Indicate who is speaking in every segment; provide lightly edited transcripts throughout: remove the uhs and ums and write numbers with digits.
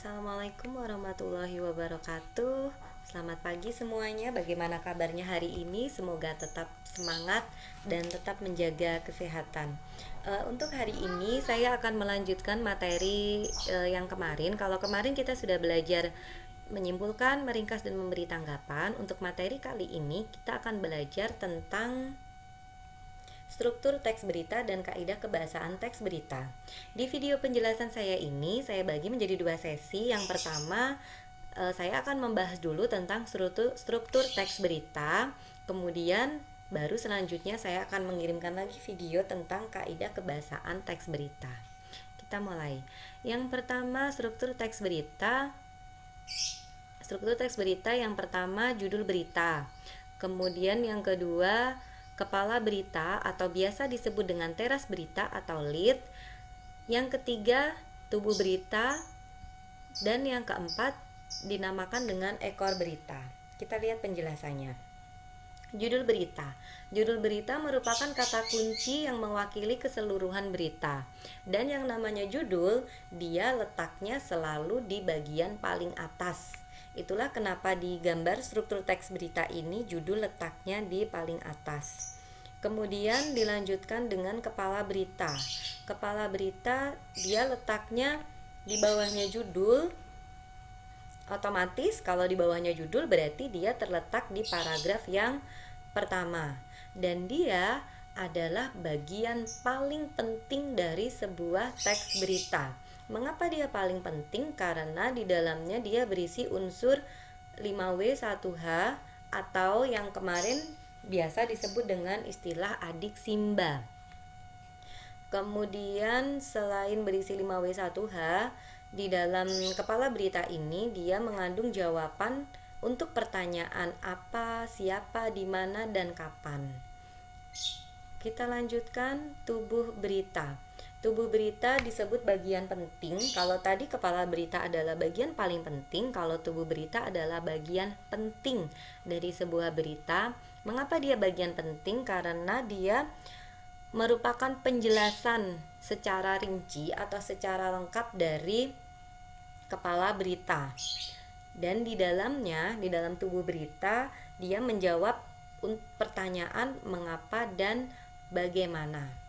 Speaker 1: Assalamualaikum warahmatullahi wabarakatuh. Selamat pagi semuanya. Bagaimana kabarnya hari ini? Semoga tetap semangat dan tetap menjaga kesehatan. Untuk hari ini saya akan melanjutkan materi yang kemarin. Kalau kemarin kita sudah belajar menyimpulkan, meringkas dan memberi tanggapan. Untuk materi kali ini kita akan belajar tentang struktur teks berita dan kaidah kebahasaan teks berita. Di video penjelasan saya ini, saya bagi menjadi dua sesi. Yang pertama, saya akan membahas dulu tentang struktur teks berita. Kemudian, baru selanjutnya saya akan mengirimkan lagi video tentang kaidah kebahasaan teks berita. Kita mulai. Yang pertama, struktur teks berita. Struktur teks berita yang pertama, judul berita. Kemudian yang kedua, kepala berita atau biasa disebut dengan teras berita atau lead. Yang ketiga, tubuh berita. Dan yang keempat, dinamakan dengan ekor berita. Kita lihat penjelasannya. Judul berita. Judul berita merupakan kata kunci yang mewakili keseluruhan berita. Dan yang namanya judul, dia letaknya selalu di bagian paling atas. Itulah kenapa di gambar struktur teks berita ini judul letaknya di paling atas. Kemudian dilanjutkan dengan kepala berita. Kepala berita dia letaknya di bawahnya judul. Otomatis kalau di bawahnya judul berarti dia terletak di paragraf yang pertama. Dan dia adalah bagian paling penting dari sebuah teks berita. Mengapa dia paling penting? Karena di dalamnya dia berisi unsur 5W1H atau yang kemarin biasa disebut dengan istilah adik Simba. Kemudian selain berisi 5W1H, di dalam kepala berita ini dia mengandung jawaban untuk pertanyaan apa, siapa, di mana, dan kapan. Kita lanjutkan tubuh berita. Tubuh berita disebut bagian penting. Kalau tadi kepala berita adalah bagian paling penting, kalau tubuh berita adalah bagian penting dari sebuah berita. Mengapa dia bagian penting? Karena dia merupakan penjelasan secara rinci atau secara lengkap dari kepala berita. Dan di dalamnya, di dalam tubuh berita, dia menjawab pertanyaan mengapa dan bagaimana.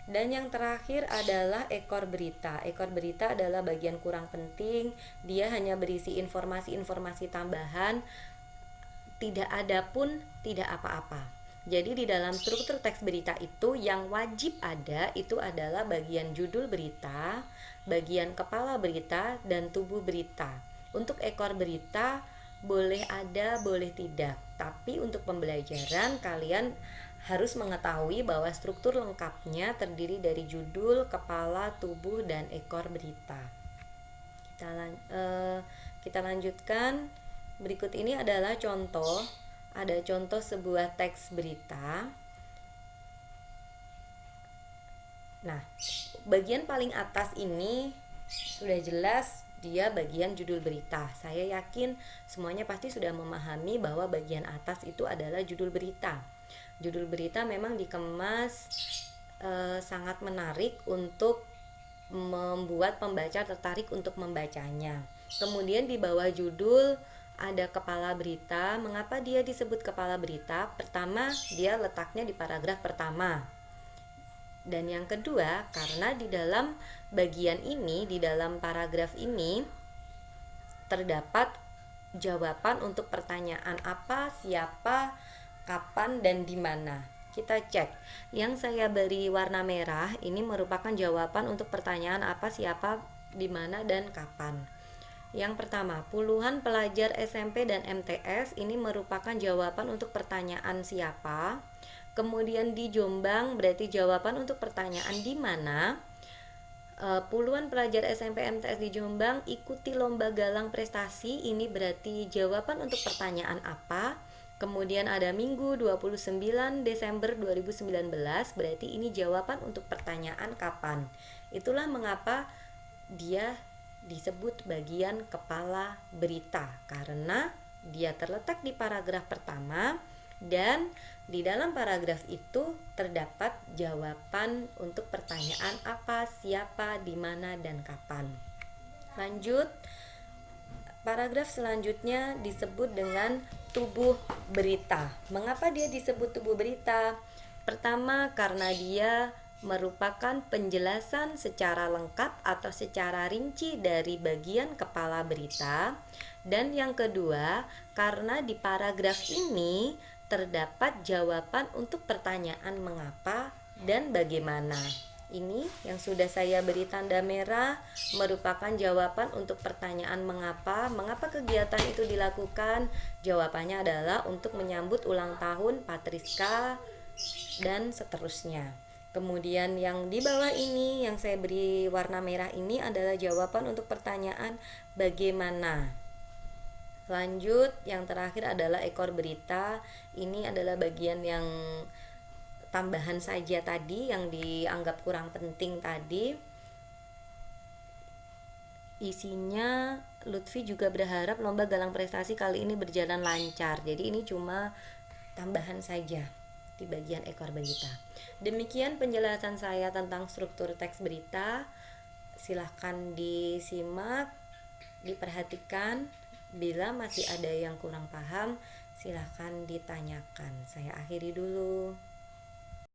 Speaker 1: Dan yang terakhir adalah ekor berita. Ekor berita adalah bagian kurang penting. Dia hanya berisi informasi-informasi tambahan. Tidak ada pun tidak apa-apa. Jadi di dalam struktur teks berita itu yang wajib ada itu adalah bagian judul berita, bagian kepala berita, dan tubuh berita. Untuk ekor berita boleh ada, boleh tidak. Tapi untuk pembelajaran kalian harus mengetahui bahwa struktur lengkapnya terdiri dari judul, kepala, tubuh, dan ekor berita. Kita lanjutkan. Berikut ini adalah contoh. Ada contoh sebuah teks berita. Nah, bagian paling atas ini sudah jelas dia bagian judul berita. Saya yakin semuanya pasti sudah memahami bahwa bagian atas itu adalah judul berita. Judul berita memang dikemas sangat menarik untuk membuat pembaca tertarik untuk membacanya. Kemudian di bawah judul ada kepala berita. Mengapa dia disebut kepala berita? Pertama, dia letaknya di paragraf pertama. Dan yang kedua, karena di dalam bagian ini, di dalam paragraf ini terdapat jawaban untuk pertanyaan apa, siapa, kapan, dan di mana. Kita cek. Yang saya beri warna merah ini merupakan jawaban untuk pertanyaan apa, siapa, di mana, dan kapan. Yang pertama, puluhan pelajar SMP dan MTS ini merupakan jawaban untuk pertanyaan siapa. Kemudian di Jombang berarti jawaban untuk pertanyaan di mana. Puluhan pelajar SMP MTS di Jombang ikuti lomba galang prestasi, ini berarti jawaban untuk pertanyaan apa. Kemudian ada Minggu 29 Desember 2019, berarti ini jawaban untuk pertanyaan kapan. Itulah mengapa dia disebut bagian kepala berita, karena dia terletak di paragraf pertama dan di dalam paragraf itu terdapat jawaban untuk pertanyaan apa, siapa, di mana, dan kapan. Lanjut, Paragraf selanjutnya disebut dengan tubuh berita. Mengapa dia disebut tubuh berita? Pertama, karena dia merupakan penjelasan secara lengkap atau secara rinci dari bagian kepala berita. Dan yang kedua, karena di paragraf ini terdapat jawaban untuk pertanyaan mengapa dan bagaimana. Ini yang sudah saya beri tanda merah merupakan jawaban untuk pertanyaan mengapa kegiatan itu dilakukan. Jawabannya adalah untuk menyambut ulang tahun Patriska dan seterusnya. Kemudian yang di bawah ini yang saya beri warna merah ini adalah jawaban untuk pertanyaan bagaimana. Lanjut, yang terakhir adalah ekor berita. Ini adalah bagian yang tambahan saja tadi yang dianggap kurang penting tadi. Isinya, Lutfi juga berharap lomba galang prestasi kali ini berjalan lancar. Jadi ini cuma tambahan saja di bagian ekor berita. Demikian penjelasan saya tentang struktur teks berita. Silahkan disimak, diperhatikan. Bila masih ada yang kurang paham, silahkan ditanyakan. Saya akhiri dulu.